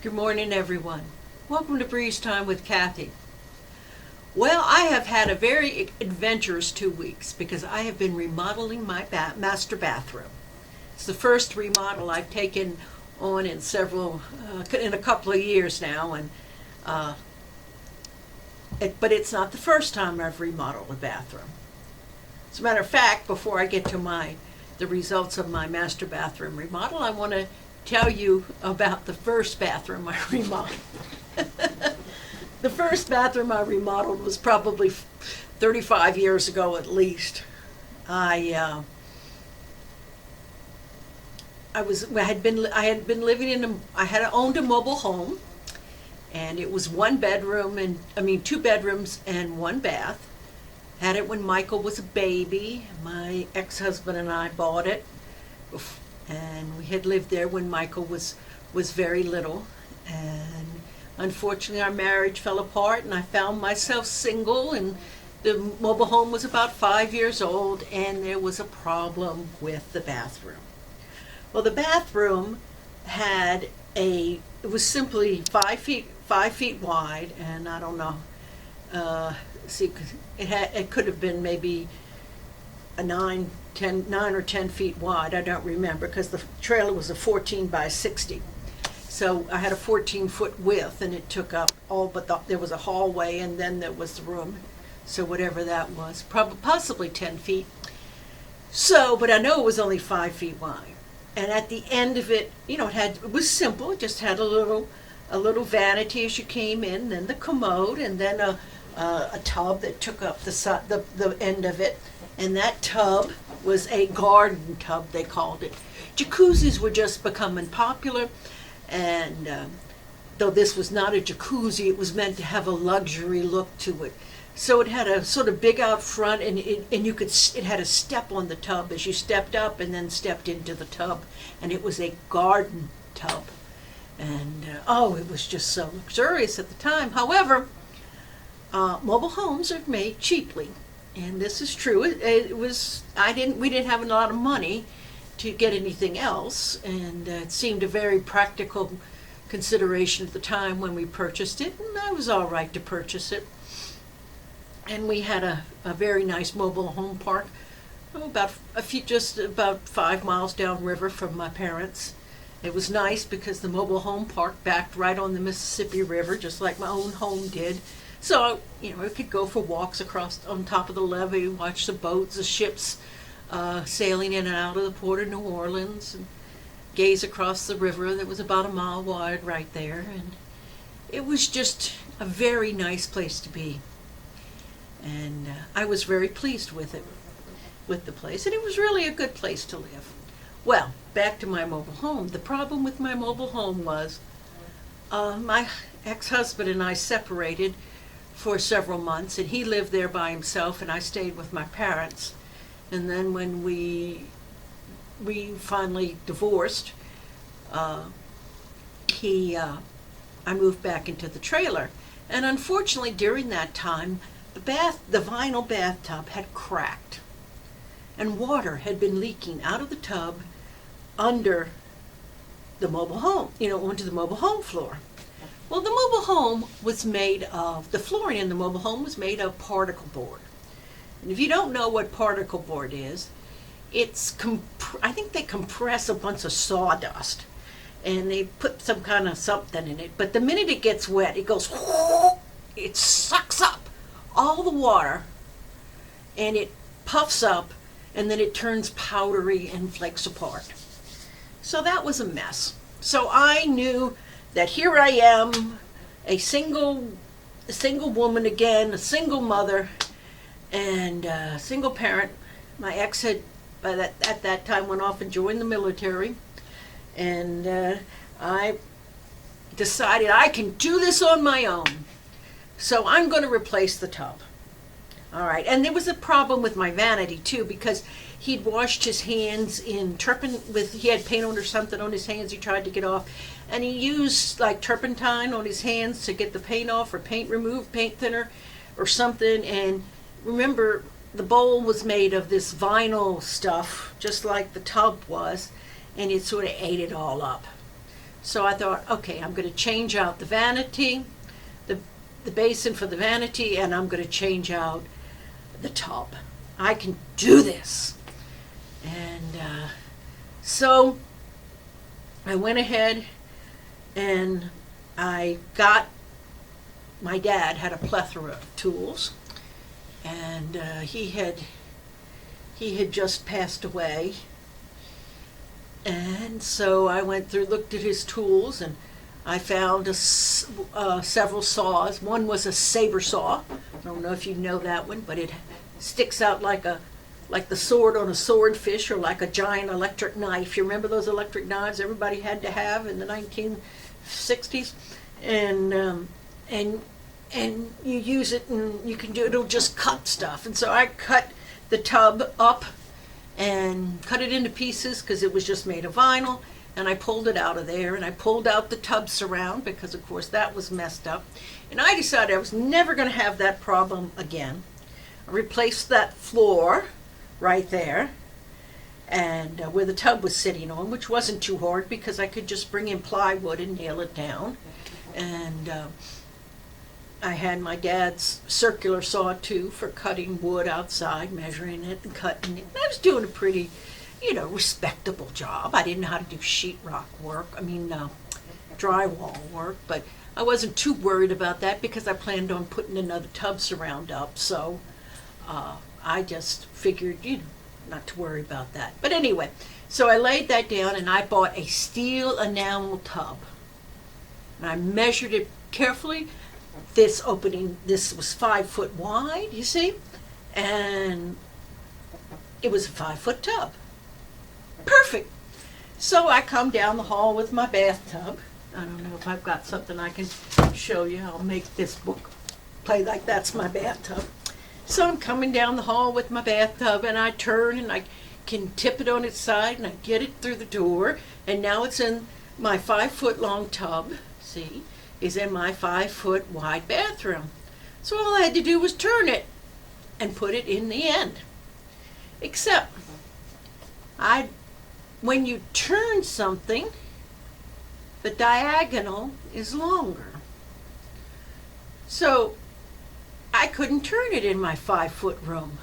Good morning, everyone. Welcome to Breeze Time with Kathy. Well, I have had a very adventurous 2 weeks because I have been remodeling my master bathroom. It's the first remodel I've taken on in a couple of years now, and but it's not the first time I've remodeled a bathroom. As a matter of fact, before I get to the results of my master bathroom remodel, I want to tell you about the first bathroom I remodeled. The first bathroom I remodeled was probably 35 years ago at least. I had been living I had owned a mobile home, and it was 2 bedrooms and 1 bath. Had it when Michael was a baby. My ex-husband and I bought it, and we had lived there when Michael was very little. And unfortunately, our marriage fell apart, and I found myself single, and the mobile home was about 5 years old, and there was a problem with the bathroom. Well, the bathroom it was simply 5 feet wide, and I don't know, it could have been maybe a 9 or 10 feet wide. I don't remember, because the trailer was a 14 by 60. So I had a 14-foot width, and it took up there was a hallway, and then there was the room. So whatever that was, possibly 10 feet. But I know it was only 5 feet wide. And at the end of it, it was simple. It just had a little vanity as you came in, then the commode, and then a tub that took up the end of it. And that tub was a garden tub, they called it. Jacuzzis were just becoming popular, and though this was not a jacuzzi, it was meant to have a luxury look to it. So it had a sort of big out front, and it had a step on the tub as you stepped up and then stepped into the tub, and it was a garden tub. And it was just so luxurious at the time. However, mobile homes are made cheaply, and this is true. We didn't have a lot of money to get anything else, and it seemed a very practical consideration at the time when we purchased it, and I was all right to purchase it. And we had a very nice mobile home park, just about 5 miles downriver from my parents. It was nice because the mobile home park backed right on the Mississippi River, just like my own home did. So, we could go for walks across on top of the levee, watch the boats, the ships sailing in and out of the port of New Orleans, and gaze across the river that was about a mile wide right there. And it was just a very nice place to be. And I was very pleased with the place, and it was really a good place to live. Well, back to my mobile home. The problem with my mobile home was my ex-husband and I separated for several months, and he lived there by himself, and I stayed with my parents. And then when we finally divorced, I moved back into the trailer. And unfortunately, during that time, the vinyl bathtub had cracked, and water had been leaking out of the tub under the mobile home, onto the mobile home floor. Well, the mobile home the flooring in the mobile home was made of particle board. And if you don't know what particle board is, I think they compress a bunch of sawdust, and they put some kind of something in it. But the minute it gets wet, it goes, it sucks up all the water, and it puffs up, and then it turns powdery and flakes apart. So that was a mess. So I knew that here I am, a single woman again, a single mother, and a single parent. My ex had, at that time, went off and joined the military, and I decided I can do this on my own. So I'm going to replace the tub. All right. And there was a problem with my vanity, too, because he'd washed his hands in he had paint on or something on his hands he tried to get off. And he used like turpentine on his hands to get the paint off, or paint thinner or something. And remember, the bowl was made of this vinyl stuff, just like the tub was, and it sort of ate it all up. So I thought, okay, I'm going to change out the vanity, the basin for the vanity, and I'm going to change out the tub. I can do this. And so I went ahead and my dad had a plethora of tools, and he had just passed away. And so I went through, looked at his tools, and I found several saws. One was a saber saw. I don't know if you know that one, but it sticks out like the sword on a swordfish, or like a giant electric knife. You remember those electric knives everybody had to have in the 1960s? And you use it, and you can do it'll just cut stuff. And so I cut the tub up and cut it into pieces because it was just made of vinyl, and I pulled it out of there, and I pulled out the tub surround because of course that was messed up, and I decided I was never going to have that problem again. I replaced that floor right there, and where the tub was sitting on, which wasn't too hard because I could just bring in plywood and nail it down. And I had my dad's circular saw too for cutting wood outside, measuring it and cutting it. And I was doing a pretty, respectable job. I didn't know how to do sheetrock work, drywall work, but I wasn't too worried about that because I planned on putting another tub surround up. So I just figured, not to worry about that. But anyway, so I laid that down, and I bought a steel enamel tub. And I measured it carefully. This was 5 foot wide, you see, and it was a 5 foot tub. Perfect. So I come down the hall with my bathtub. I don't know if I've got something I can show you. I'll make this book play like that's my bathtub. So I'm coming down the hall with my bathtub, and I turn, and I can tip it on its side, and I get it through the door, and now it's in my 5 foot long tub, see, is in my 5 foot wide bathroom. So all I had to do was turn it and put it in the end. Except, when you turn something, the diagonal is longer. So I couldn't turn it in my 5 foot room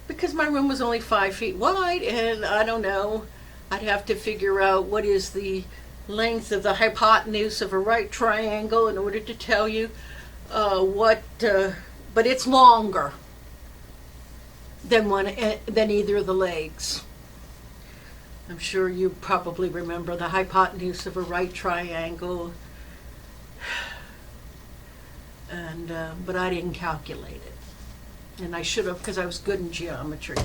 because my room was only 5 feet wide, and I don't know, I'd have to figure out what is the length of the hypotenuse of a right triangle in order to tell you but it's longer than either of the legs. I'm sure you probably remember the hypotenuse of a right triangle, and but I didn't calculate it, and I should have because I was good in geometry.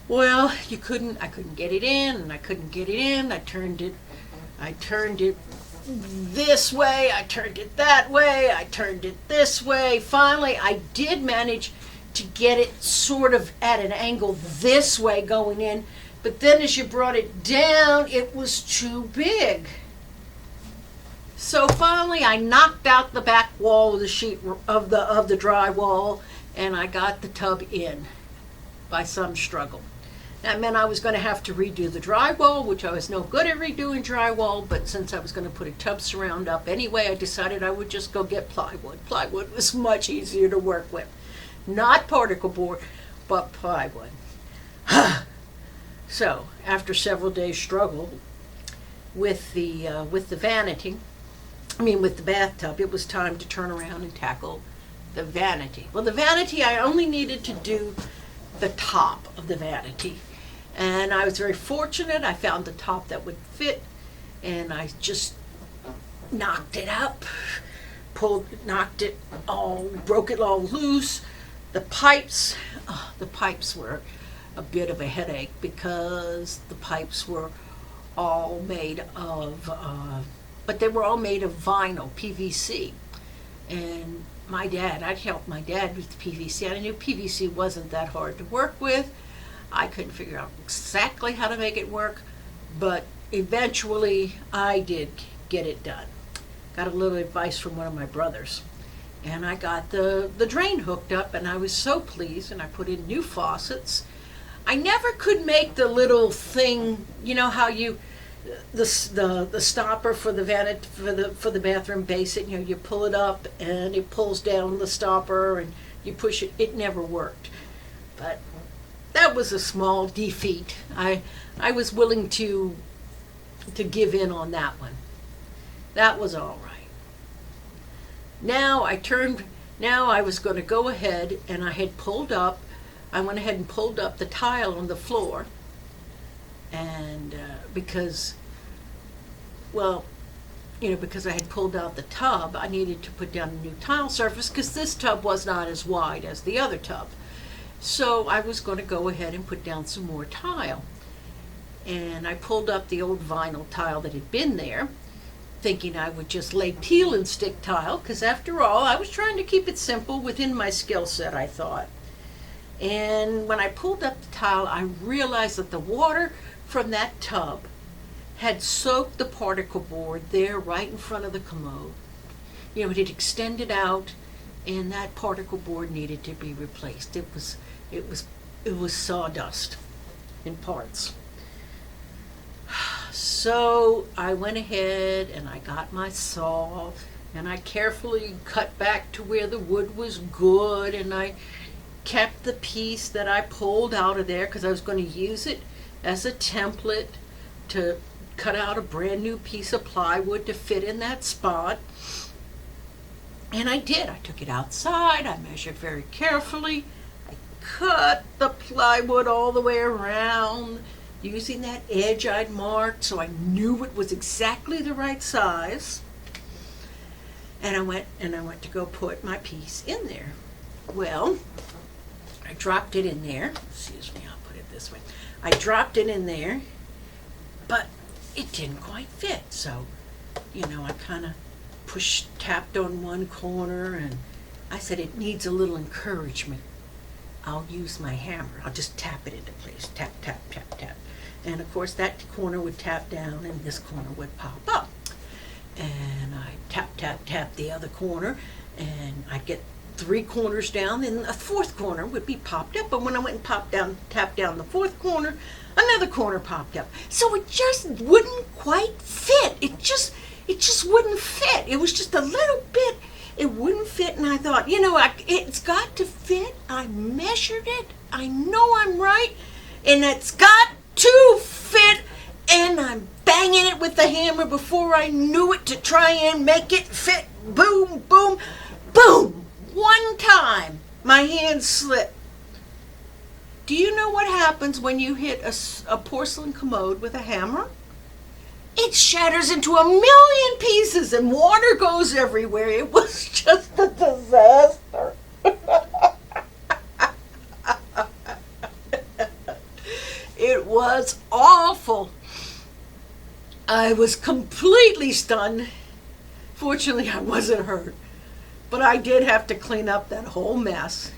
Well, I couldn't get it in, and I couldn't get it in. I turned it this way, I turned it that way, I turned it this way. Finally, I did manage to get it sort of at an angle this way going in, but then as you brought it down, it was too big. So finally, I knocked out the back wall of the sheet of the drywall, and I got the tub in by some struggle. That meant I was going to have to redo the drywall, which I was no good at redoing drywall, but since I was going to put a tub surround up anyway, I decided I would just go get plywood. Plywood was much easier to work with. Not particle board, but plywood. So, after several days' struggle with the vanity, with the bathtub, it was time to turn around and tackle the vanity. Well, the vanity, I only needed to do the top of the vanity. And I was very fortunate. I found the top that would fit, and I just knocked it up, broke it all loose. The pipes were a bit of a headache because the pipes were all made of, but they were all made of vinyl, PVC. And I'd helped my dad with PVC. I knew PVC wasn't that hard to work with. I couldn't figure out exactly how to make it work, but eventually I did get it done. Got a little advice from one of my brothers, and I got the drain hooked up, and I was so pleased, and I put in new faucets. I never could make the little thing, you know how you the stopper for the vanity for the bathroom basin. You know, you pull it up and it pulls down the stopper and you push it. It never worked, but that was a small defeat. I was willing to give in on that one. That was all right. Now I was going to go ahead, and I went ahead and pulled up the tile on the floor, and because I had pulled out the tub, I needed to put down a new tile surface because this tub was not as wide as the other tub. So I was going to go ahead and put down some more tile. And I pulled up the old vinyl tile that had been there, thinking I would just lay peel and stick tile, because after all, I was trying to keep it simple within my skill set, I thought. And when I pulled up the tile, I realized that the water from that tub had soaked the particle board there right in front of the commode. You know, it had extended out, and that particle board needed to be replaced. It was sawdust in parts. So I went ahead and I got my saw and I carefully cut back to where the wood was good, and I kept the piece that I pulled out of there because I was going to use it as a template to cut out a brand new piece of plywood to fit in that spot. And I did. I took it outside. I measured very carefully. I cut the plywood all the way around using that edge I'd marked so I knew it was exactly the right size. And I went to go put my piece in there. Well, I dropped it in there. Excuse me, I'll put it this way. I dropped it in there, but it didn't quite fit. So, I kind of tapped on one corner, and I said, it needs a little encouragement. I'll use my hammer. I'll just tap it into place. Tap, tap, tap, tap. And of course that corner would tap down and this corner would pop up. And I tap, tap, tap the other corner, and I'd get 3 corners down, and a 4th corner would be popped up. But when I went and tapped down the 4th corner, another corner popped up. So it just wouldn't quite fit. It just wouldn't fit. It was just a little bit. It wouldn't fit, and I thought, it's got to fit. I measured it. I know I'm right, and it's got to fit. And I'm banging it with the hammer before I knew it to try and make it fit. Boom, boom, boom. One time, my hand slipped. Do you know what happens when you hit a porcelain commode with a hammer? It shatters into 1,000,000 pieces and water goes everywhere. It was just a disaster. It was awful. I was completely stunned. Fortunately, I wasn't hurt, but I did have to clean up that whole mess.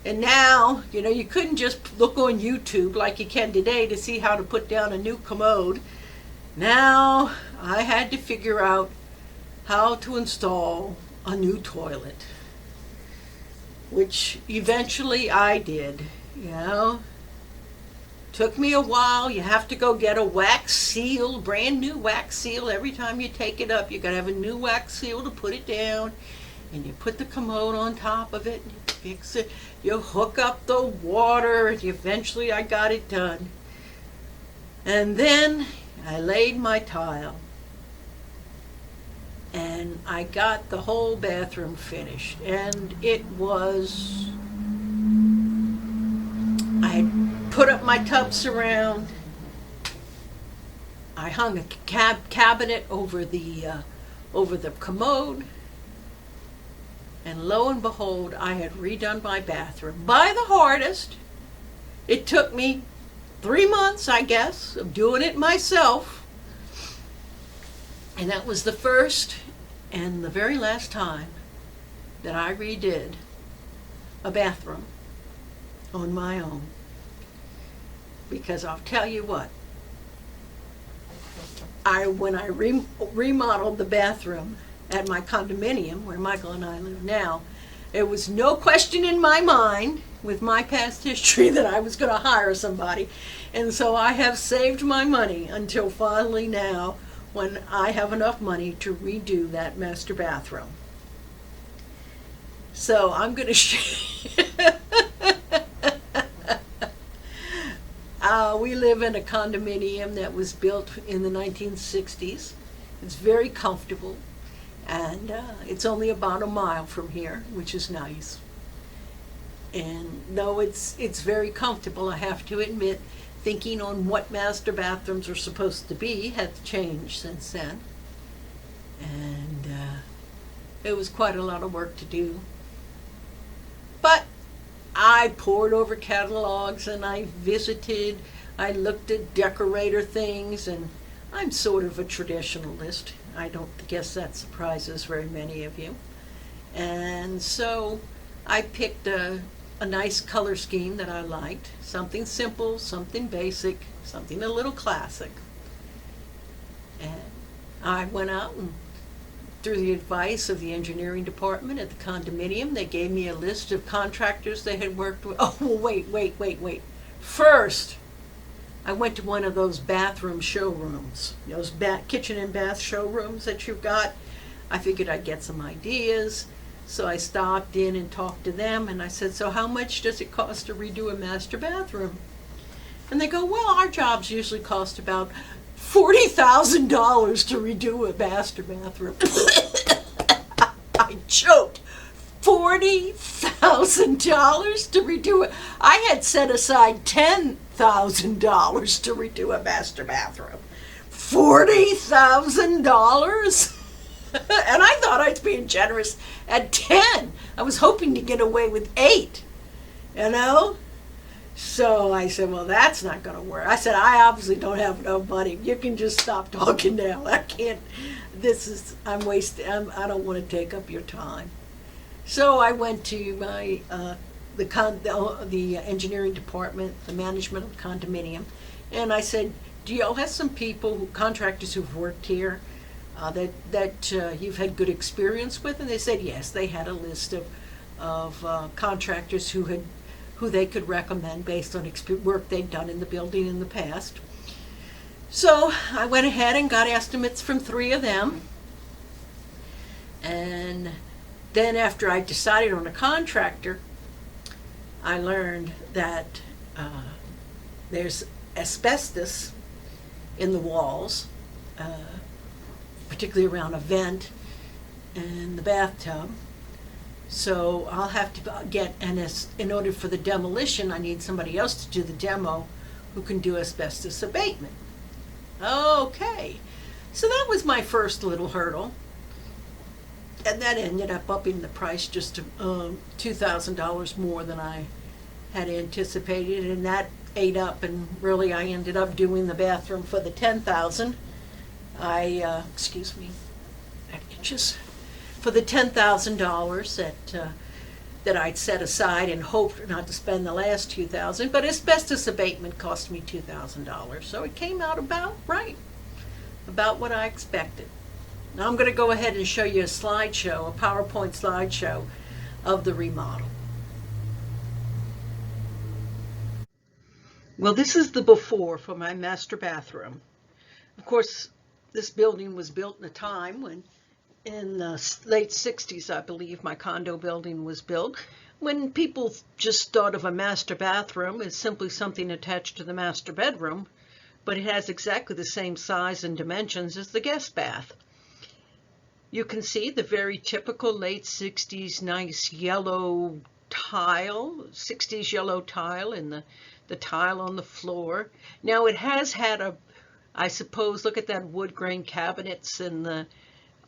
And now, you couldn't just look on YouTube like you can today to see how to put down a new commode. Now, I had to figure out how to install a new toilet, which eventually I did, Took me a while. You have to go get a wax seal, brand new wax seal. Every time you take it up, you got to have a new wax seal to put it down. And you put the commode on top of it, and you fix it. You hook up the water, and eventually I got it done. And then I laid my tile. And I got the whole bathroom finished. And it was... I had put up my tub surround. I hung a cabinet over the commode, and lo and behold, I had redone my bathroom by the hardest. It took me 3 months, I guess, of doing it myself, and that was the first and the very last time that I redid a bathroom on my own. Because I'll tell you what, when I remodeled the bathroom at my condominium where Michael and I live now, There was no question in my mind with my past history that I was going to hire somebody. And so I have saved my money until finally now when I have enough money to redo that master bathroom. So I'm going to we live in a condominium that was built in the 1960s. It's very comfortable, and it's only about a mile from here, which is nice. And though it's very comfortable, I have to admit, thinking on what master bathrooms are supposed to be has changed since then. And it was quite a lot of work to do. But I pored over catalogs and I visited, I looked at decorator things, and I'm sort of a traditionalist. I don't guess that surprises very many of you. And so I picked a nice color scheme that I liked, something simple, something basic, something a little classic. And I went out and through the advice of the engineering department at the condominium, they gave me a list of contractors they had worked with. Oh, wait. First, I went to one of those bathroom showrooms, those kitchen and bath showrooms that you've got. I figured I'd get some ideas. So I stopped in and talked to them, and I said, so how much does it cost to redo a master bathroom? And they go, well, our jobs usually cost about $40,000 to redo a master bathroom. I choked. $40,000 to redo it. I had set aside $10,000 to redo a master bathroom. $40,000? And I thought I was being generous at 10. I was hoping to get away with 8, you know? So I said, well, that's not going to work. I said, I obviously don't have enough money. You can just stop talking now. I can't, I'm wasting, I don't want to take up your time. So I went to my, the engineering department, the management of the condominium, and I said, do y'all have some people, contractors who've worked here, that you've had good experience with? And they said yes. They had a list of contractors who they could recommend based on work they'd done in the building in the past. So I went ahead and got estimates from 3 of them. And then after I decided on a contractor, I learned that there's asbestos in the walls, particularly around a vent and the bathtub. So I'll have to get, in order for the demolition, I need somebody else to do the demo who can do asbestos abatement. Okay, so that was my first little hurdle. And that ended up upping the price just to $2,000 more than I had anticipated, and that ate up, and really I ended up doing the bathroom for the $10,000. For the $10,000 that I'd set aside and hoped not to spend the last $2,000, but asbestos abatement cost me $2,000, so it came out about right, about what I expected. Now I'm going to go ahead and show you a slideshow, a PowerPoint slideshow of the remodel. Well, this is the before for my master bathroom. Of course, this building was built in a time when, in the late 60s, I believe, my condo building was built, when people just thought of a master bathroom as simply something attached to the master bedroom, but it has exactly the same size and dimensions as the guest bath. You can see the very typical late 60s nice yellow tile, 60s yellow tile, and the tile on the floor. Now it has had I suppose, look at that wood grain cabinets and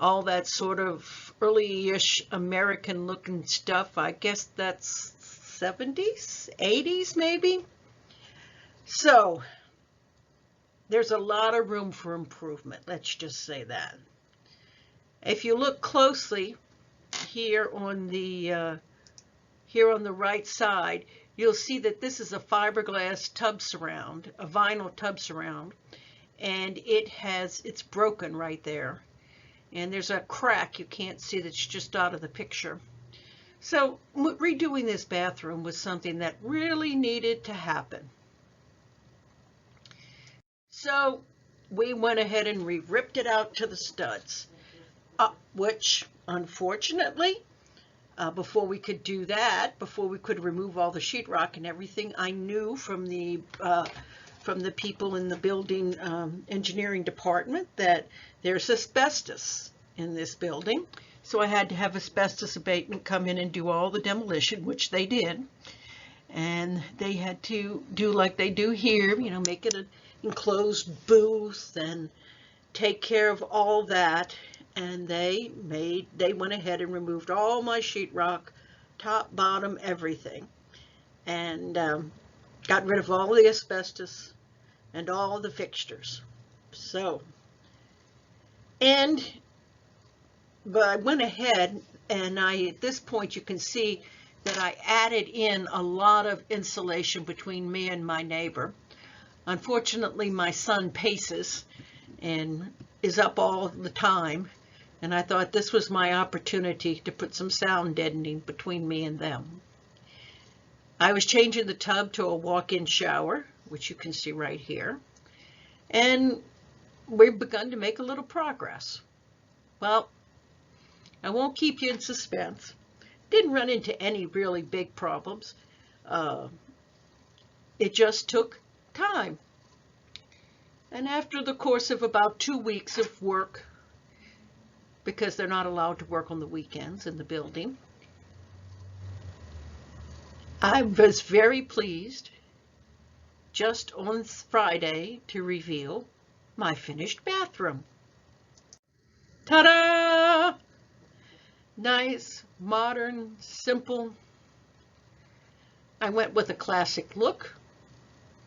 all that sort of early-ish American looking stuff. I guess that's 70s, 80s maybe. So there's a lot of room for improvement, let's just say that. If you look closely here on the right side, you'll see that this is a fiberglass tub surround, a vinyl tub surround, and it's broken right there. And there's a crack you can't see that's just out of the picture. So redoing this bathroom was something that really needed to happen. So we went ahead and ripped it out to the studs, which unfortunately, before we could do that, before we could remove all the sheetrock and everything, I knew from the people in the building engineering department that there's asbestos in this building. So I had to have asbestos abatement come in and do all the demolition, which they did. And they had to do like they do here, make it an enclosed booth and take care of all that. And they went ahead and removed all my sheetrock, top, bottom, everything. And got rid of all the asbestos and all the fixtures. But I went ahead and at this point you can see that I added in a lot of insulation between me and my neighbor. Unfortunately, my son paces and is up all the time, and I thought this was my opportunity to put some sound deadening between me and them. I was changing the tub to a walk-in shower, which you can see right here, and we've begun to make a little progress. Well, I won't keep you in suspense. Didn't run into any really big problems. It just took time. And after the course of about 2 weeks of work, because they're not allowed to work on the weekends in the building, I was very pleased just on Friday to reveal my finished bathroom. Ta-da! Nice, modern, simple. I went with a classic look.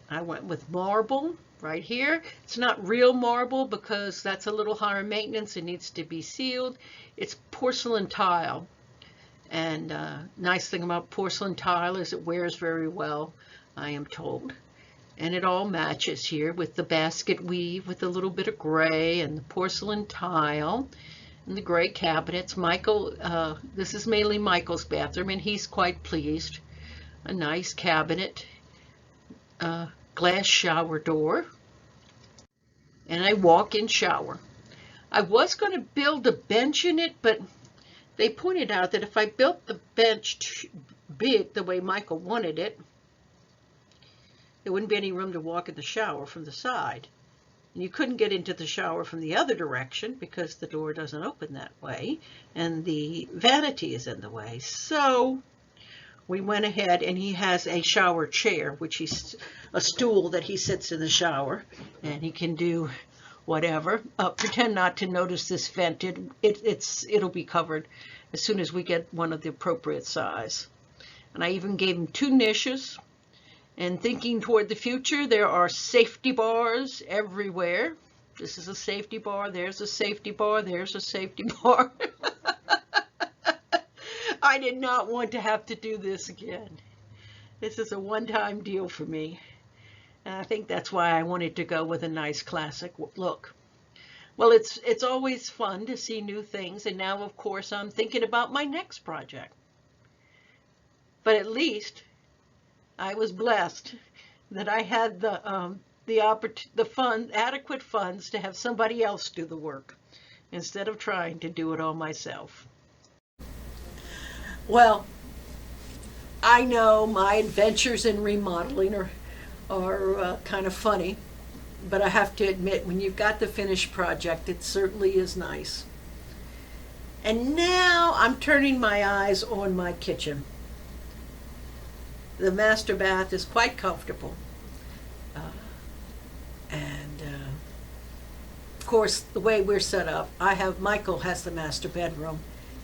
I went with marble right here. It's not real marble because that's a little higher maintenance. It needs to be sealed. It's porcelain tile. And nice thing about porcelain tile is it wears very well, I am told. And it all matches here with the basket weave with a little bit of gray and the porcelain tile. And the gray cabinets. Michael, this is mainly Michael's bathroom, and he's quite pleased. A nice cabinet, glass shower door, and a walk-in shower. I was going to build a bench in it, but they pointed out that if I built the bench too big the way Michael wanted it, there wouldn't be any room to walk in the shower from the side. And you couldn't get into the shower from the other direction because the door doesn't open that way, and the vanity is in the way. So we went ahead, and he has a shower chair, which is a stool that he sits in the shower, and he can do whatever. Pretend not to notice this vent. It'll be covered as soon as we get one of the appropriate size. And I even gave him 2 niches. And thinking toward the future, there are safety bars everywhere. This is a safety bar, there's a safety bar, there's a safety bar. I did not want to have to do this again. This is a one-time deal for me. And I think that's why I wanted to go with a nice classic look. Well, it's always fun to see new things, and now, of course, I'm thinking about my next project. But at least I was blessed that I had adequate funds to have somebody else do the work instead of trying to do it all myself. Well, I know my adventures in remodeling are kind of funny, but I have to admit, when you've got the finished project, it certainly is nice. And now I'm turning my eyes on my kitchen. The master bath is quite comfortable. Of course, the way we're set up, Michael has the master bedroom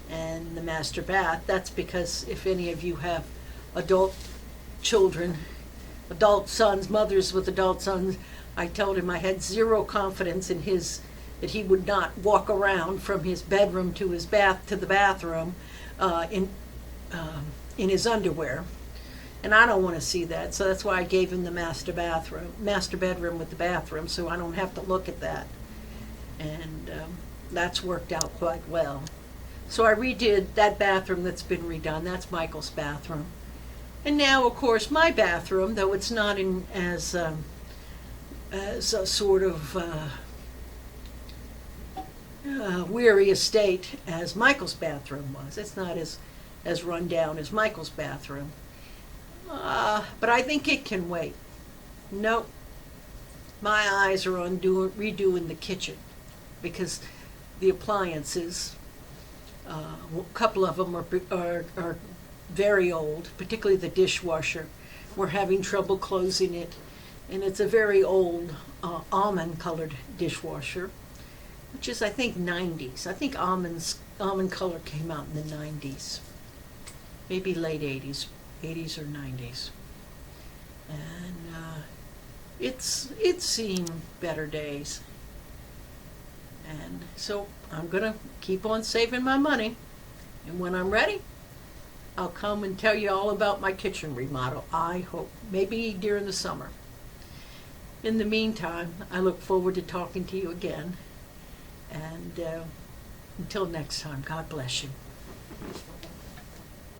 and the master bath. That's because if any of you have adult children, adult sons, mothers with adult sons, I told him I had zero confidence in that he would not walk around from his bedroom to his bath to the bathroom in his underwear. And I don't want to see that, so that's why I gave him the master bedroom with the bathroom, so I don't have to look at that. And that's worked out quite well. So I redid that bathroom that's been redone. That's Michael's bathroom. And now, of course, my bathroom, though it's not in as a sort of weary a state as Michael's bathroom was. It's not as run down as Michael's bathroom. But I think it can wait. Nope. My eyes are on redoing the kitchen because the appliances, a couple of them are very old, particularly the dishwasher. We're having trouble closing it, and it's a very old almond-colored dishwasher, which is, I think, 90s. I think almond color came out in the 90s, maybe late 80s, 80s or 90s. And it's seen better days. And so I'm going to keep on saving my money. And when I'm ready, I'll come and tell you all about my kitchen remodel, I hope, maybe during the summer. In the meantime, I look forward to talking to you again. And until next time, God bless you.